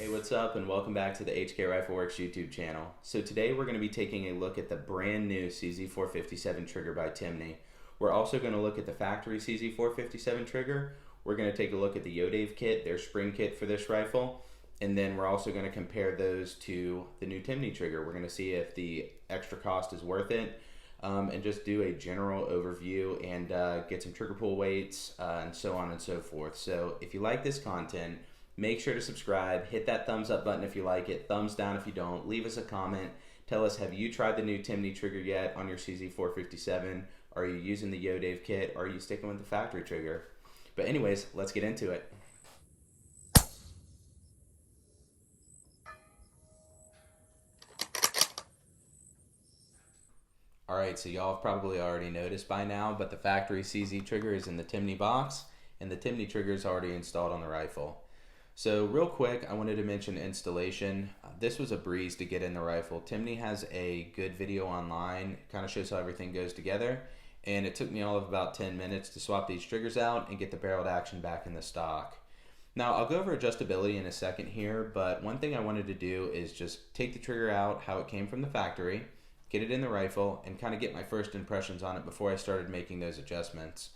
Hey, what's up, and welcome back to the HK Rifle Works YouTube channel. So today we're going to be taking a look at the brand new CZ457 trigger by Timney. We're also going to look at the factory CZ457 trigger. We're going to take a look at the Yodave kit, their spring kit for this rifle, and then we're also going to compare those to the new Timney trigger. We're going to see if the extra cost is worth it, and just do a general overview and get some trigger pull weights and so on and so forth. So if you like this content, make sure to subscribe, hit that thumbs up button if you like it, thumbs down if you don't, leave us a comment, tell us, have you tried the new Timney trigger yet on your CZ457? Are you using the Yodave kit? Or are you sticking with the factory trigger? But anyways, let's get into it. Alright, so y'all have probably already noticed by now, but the factory CZ trigger is in the Timney box, and the Timney trigger is already installed on the rifle. So real quick, I wanted to mention installation. This was a breeze to get in the rifle. Timney has a good video online, kind of shows how everything goes together, and it took me all of about 10 minutes to swap these triggers out and get the barreled action back in the stock. Now I'll go over adjustability in a second here, but one thing I wanted to do is just take the trigger out how it came from the factory, get it in the rifle, and kind of get my first impressions on it before I started making those adjustments.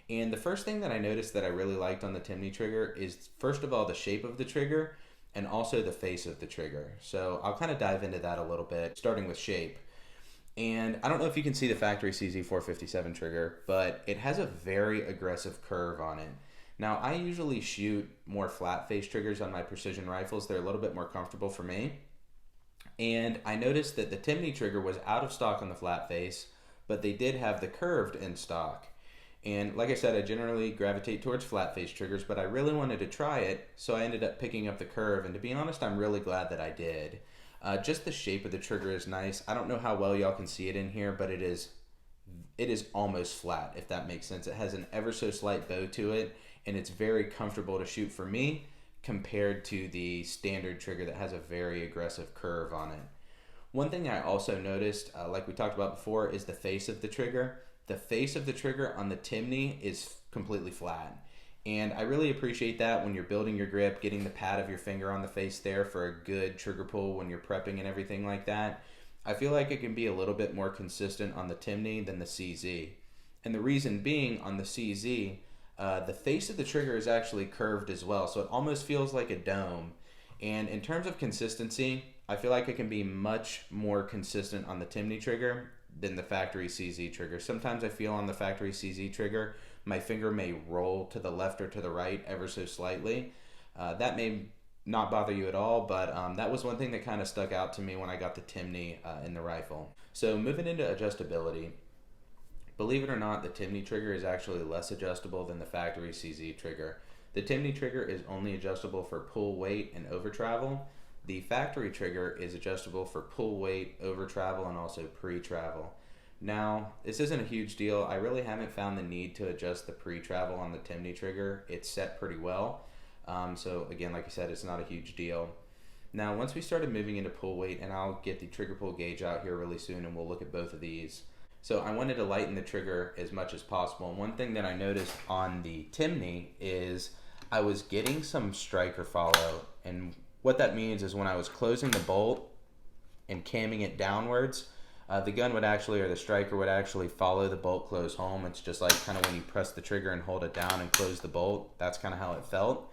And the first thing that I noticed that I really liked on the Timney trigger is, first of all, the shape of the trigger and also the face of the trigger. So I'll kind of dive into that a little bit, starting with shape. And I don't know if you can see the factory CZ457 trigger, but it has a very aggressive curve on it. Now, I usually shoot more flat face triggers on my precision rifles. They're a little bit more comfortable for me. And I noticed that the Timney trigger was out of stock on the flat face, but they did have the curved in stock. And like I said, I generally gravitate towards flat face triggers, but I really wanted to try it, so I ended up picking up the curve, and to be honest, I'm really glad that I did. Just the shape of the trigger is nice. I don't know how well y'all can see it in here, but it is almost flat, if that makes sense. It has an ever so slight bow to it, and it's very comfortable to shoot for me compared to the standard trigger that has a very aggressive curve on it. One thing I also noticed, like we talked about before, is the face of the trigger. The face of the trigger on the Timney is completely flat. And I really appreciate that when you're building your grip, getting the pad of your finger on the face there for a good trigger pull when you're prepping and everything like that. I feel like it can be a little bit more consistent on the Timney than the CZ. And the reason being, on the CZ, the face of the trigger is actually curved as well, so it almost feels like a dome. And in terms of consistency, I feel like it can be much more consistent on the Timney trigger than the factory CZ trigger. Sometimes I feel on the factory CZ trigger, my finger may roll to the left or to the right ever so slightly. That may not bother you at all, but that was one thing that kind of stuck out to me when I got the Timney in the rifle. So moving into adjustability, believe it or not, the Timney trigger is actually less adjustable than the factory CZ trigger. The Timney trigger is only adjustable for pull weight and over travel. The factory trigger is adjustable for pull weight, over travel, and also pre-travel. Now, this isn't a huge deal. I really haven't found the need to adjust the pre-travel on the Timney trigger. It's set pretty well. So again, like I said, it's not a huge deal. Now, once we started moving into pull weight, and I'll get the trigger pull gauge out here really soon, and we'll look at both of these. So I wanted to lighten the trigger as much as possible. And one thing that I noticed on the Timney is I was getting some striker follow, and what that means is when I was closing the bolt and camming it downwards, the gun would actually, or the striker would actually follow the bolt close home. It's just like kind of when you press the trigger and hold it down and close the bolt. That's kind of how it felt.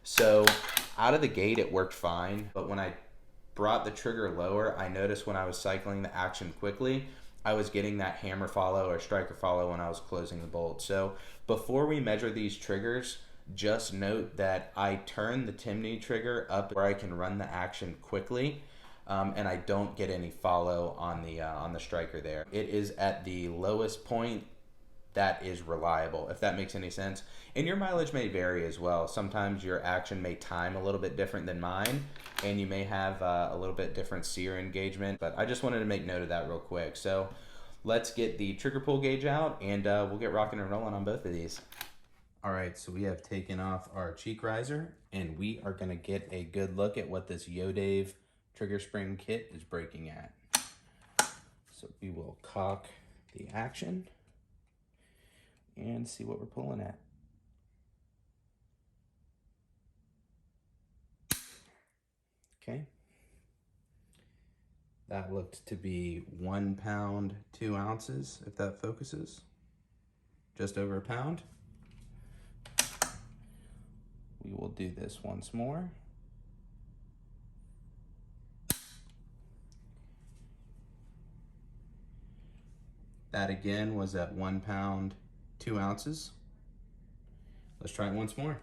So out of the gate, it worked fine. But when I brought the trigger lower, I noticed when I was cycling the action quickly, I was getting that hammer follow or striker follow when I was closing the bolt. So before we measure these triggers, just note that I turn the Timney trigger up where I can run the action quickly, and I don't get any follow on the striker there. It is at the lowest point that is reliable, if that makes any sense. And your mileage may vary as well. Sometimes your action may time a little bit different than mine, and you may have a little bit different sear engagement, but I just wanted to make note of that real quick. So let's get the trigger pull gauge out, and we'll get rocking and rolling on both of these. All right, so we have taken off our cheek riser, and we are gonna get a good look at what this Yodave trigger spring kit is breaking at. So we will cock the action and see what we're pulling at. Okay. That looked to be 1 pound, 2 ounces, if that focuses. Just over a pound. We will do this once more. That again was at 1 pound, 2 ounces. Let's try it once more.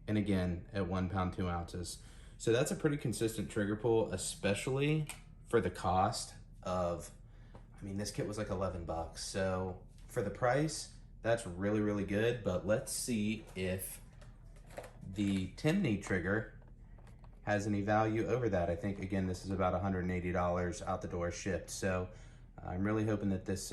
And again at 1 pound, 2 ounces. So that's a pretty consistent trigger pull, especially for the cost of, I mean, this kit was like 11 bucks. So for the price, that's really, really good. But let's see if the Timney trigger has any value over that. I think, again, this is about $180 out the door shipped. So I'm really hoping that this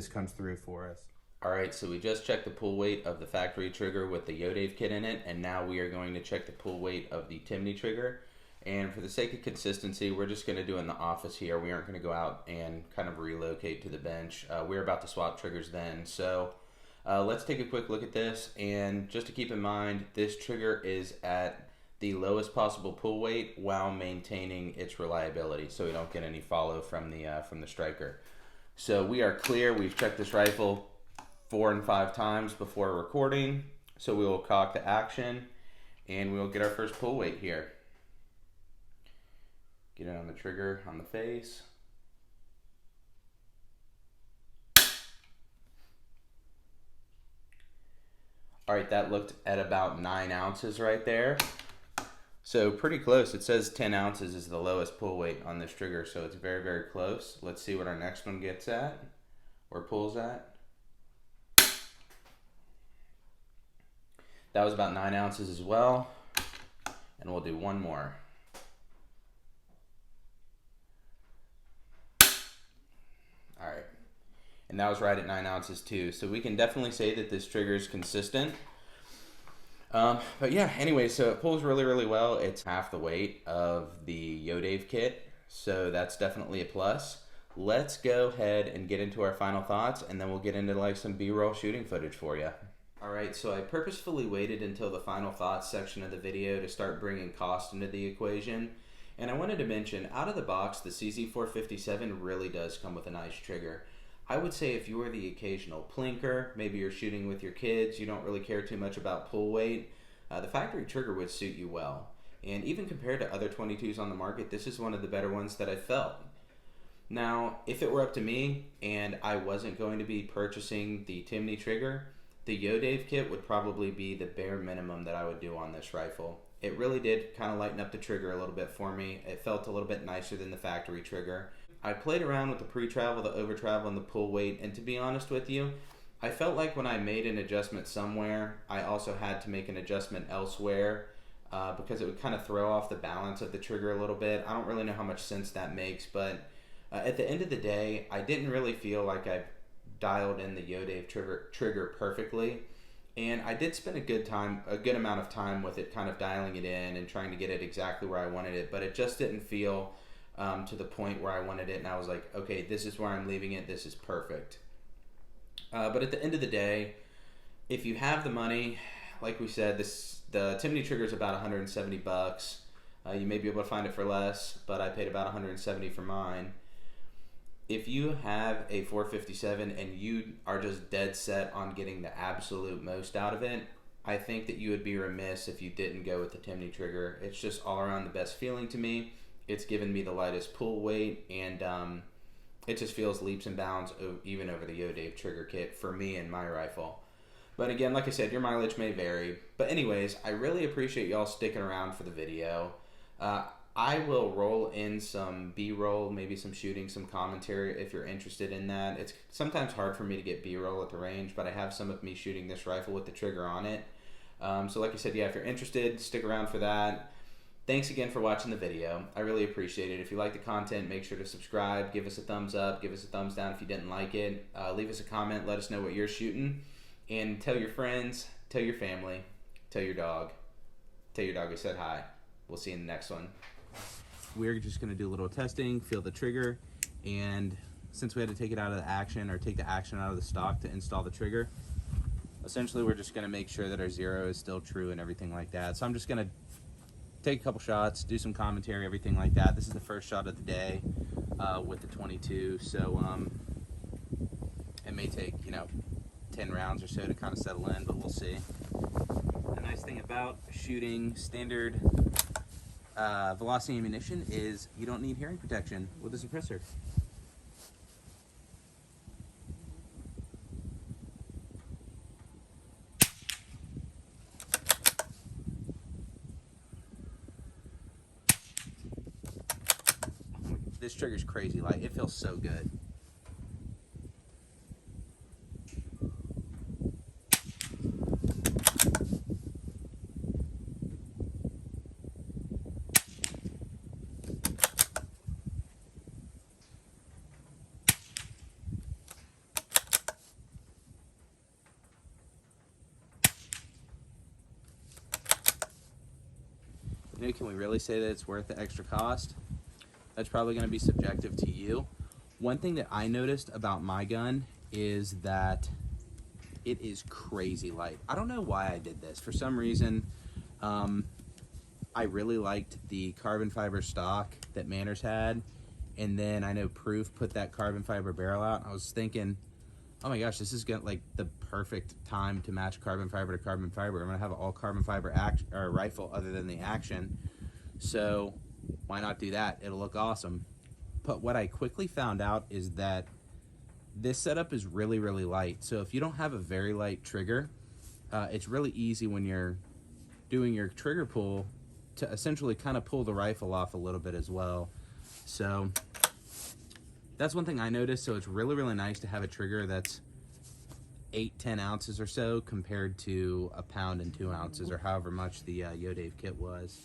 comes through for us. All right, so we just checked the pull weight of the factory trigger with the Yodave kit in it, and now we are going to check the pull weight of the Timney trigger. And for the sake of consistency, we're just going to do it in the office here. We aren't going to go out and kind of relocate to the bench. We're about to swap triggers then. So let's take a quick look at this. And just to keep in mind, this trigger is at the lowest possible pull weight while maintaining its reliability, so we don't get any follow from the striker. So we are clear. We've checked this rifle 4 and 5 times before recording. So we will cock the action and we will get our first pull weight here. Get it on the trigger, on the face. All right, that looked at about 9 ounces right there. So pretty close. It says 10 ounces is the lowest pull weight on this trigger, so it's very, very close. Let's see what our next one gets at, or pulls at. That was about 9 ounces as well. And we'll do one more. All right. And that was right at 9 ounces too. So we can definitely say that this trigger is consistent. But yeah, anyway, so it pulls really, really well. It's half the weight of the Yodave kit. So that's definitely a plus. Let's go ahead and get into our final thoughts, and then we'll get into like some B-roll shooting footage for you. Alright, so I purposefully waited until the final thoughts section of the video to start bringing cost into the equation. And I wanted to mention, out of the box, the CZ457 really does come with a nice trigger. I would say if you are the occasional plinker, maybe you're shooting with your kids, you don't really care too much about pull weight, the factory trigger would suit you well. And even compared to other 22s on the market, this is one of the better ones that I've felt. Now, if it were up to me and I wasn't going to be purchasing the Timney trigger, the Yodave kit would probably be the bare minimum that I would do on this rifle. It really did kind of lighten up the trigger a little bit for me. It felt a little bit nicer than the factory trigger. I played around with the pre-travel, the over-travel, and the pull weight, and to be honest with you, I felt like when I made an adjustment somewhere, I also had to make an adjustment elsewhere because it would kind of throw off the balance of the trigger a little bit. I don't really know how much sense that makes, but at the end of the day, I didn't really feel like I dialed in the Yodave trigger perfectly, and I did spend a good amount of time with it, kind of dialing it in and trying to get it exactly where I wanted it, but it just didn't feel to the point where I wanted it, and I was like, okay, this is where I'm leaving it, this is perfect. But at the end of the day, if you have the money, like we said, the Timney trigger is about 170 bucks. You may be able to find it for less, but I paid about 170 for mine. If you have a 457 and you are just dead set on getting the absolute most out of it, I think that you would be remiss if you didn't go with the Timney trigger. It's just all around the best feeling to me. It's given me the lightest pull weight, and it just feels leaps and bounds even over the Yodave trigger kit for me and my rifle. But again, like I said, your mileage may vary. But anyways, I really appreciate y'all sticking around for the video. I will roll in some B-roll, maybe some shooting, some commentary if you're interested in that. It's sometimes hard for me to get B-roll at the range, but I have some of me shooting this rifle with the trigger on it. So like I said, yeah, if you're interested, stick around for that. Thanks again for watching the video. I really appreciate it. If you like the content, make sure to subscribe, give us a thumbs up, give us a thumbs down if you didn't like it. Leave us a comment, let us know what you're shooting. And tell your friends, tell your family, tell your dog. Tell your dog I said hi. We'll see you in the next one. We're just going to do a little testing, feel the trigger, and since we had to take it out of the action, or take the action out of the stock to install the trigger, essentially we're just going to make sure that our zero is still true and everything like that. So I'm just going to take a couple shots, do some commentary, everything like that. This is the first shot of the day with the 22, so it may take, 10 rounds or so to kind of settle in, but we'll see. The nice thing about shooting standard velocity ammunition is you don't need hearing protection with a suppressor. This trigger's crazy light. It feels so good. Can we really say that it's worth the extra cost? That's probably going to be subjective to you. One thing that I noticed about my gun is that it is crazy light. I don't know why I did this. For some reason, I really liked the carbon fiber stock that Manners had, and then I know Proof put that carbon fiber barrel out. I was thinking, oh my gosh, this is like the perfect time to match carbon fiber to carbon fiber. I'm gonna have an all carbon fiber rifle other than the action, so why not do that? It'll look awesome. But what I quickly found out is that this setup is really, really light. So if you don't have a very light trigger, it's really easy when you're doing your trigger pull to essentially kind of pull the rifle off a little bit as well. So that's one thing I noticed. So it's really, really nice to have a trigger that's 8-10 ounces or so compared to a pound and 2 ounces, or however much the Yodave kit was.